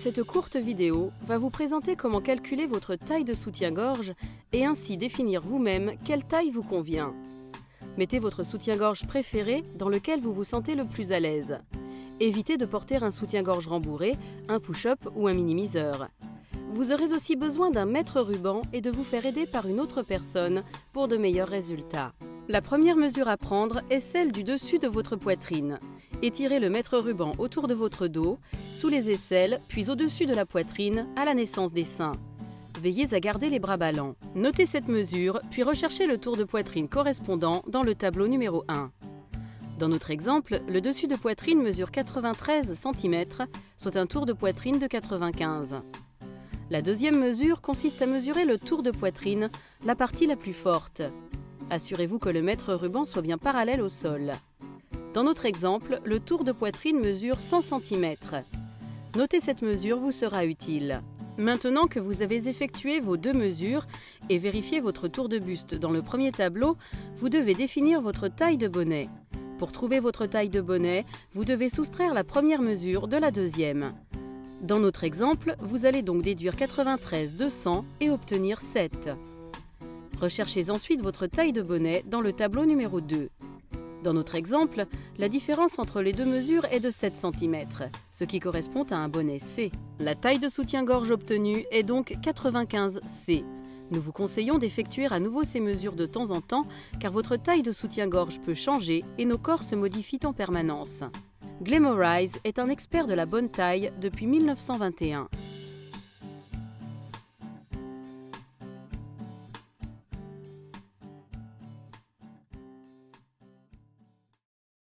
Cette courte vidéo va vous présenter comment calculer votre taille de soutien-gorge et ainsi définir vous-même quelle taille vous convient. Mettez votre soutien-gorge préféré dans lequel vous vous sentez le plus à l'aise. Évitez de porter un soutien-gorge rembourré, un push-up ou un minimiseur. Vous aurez aussi besoin d'un mètre-ruban et de vous faire aider par une autre personne pour de meilleurs résultats. La première mesure à prendre est celle du dessus de votre poitrine. Étirez le mètre-ruban autour de votre dos, sous les aisselles, puis au-dessus de la poitrine, à la naissance des seins. Veillez à garder les bras ballants. Notez cette mesure, puis recherchez le tour de poitrine correspondant dans le tableau numéro 1. Dans notre exemple, le dessus de poitrine mesure 93 cm, soit un tour de poitrine de 95. La deuxième mesure consiste à mesurer le tour de poitrine, la partie la plus forte. Assurez-vous que le mètre-ruban soit bien parallèle au sol. Dans notre exemple, le tour de poitrine mesure 100 cm. Notez cette mesure vous sera utile. Maintenant que vous avez effectué vos deux mesures et vérifié votre tour de buste dans le premier tableau, vous devez définir votre taille de bonnet. Pour trouver votre taille de bonnet, vous devez soustraire la première mesure de la deuxième. Dans notre exemple, vous allez donc déduire 93 de 100 et obtenir 7. Recherchez ensuite votre taille de bonnet dans le tableau numéro 2. Dans notre exemple, la différence entre les deux mesures est de 7 cm, ce qui correspond à un bonnet C. La taille de soutien-gorge obtenue est donc 95 C. Nous vous conseillons d'effectuer à nouveau ces mesures de temps en temps car votre taille de soutien-gorge peut changer et nos corps se modifient en permanence. Glamorize est un expert de la bonne taille depuis 1921.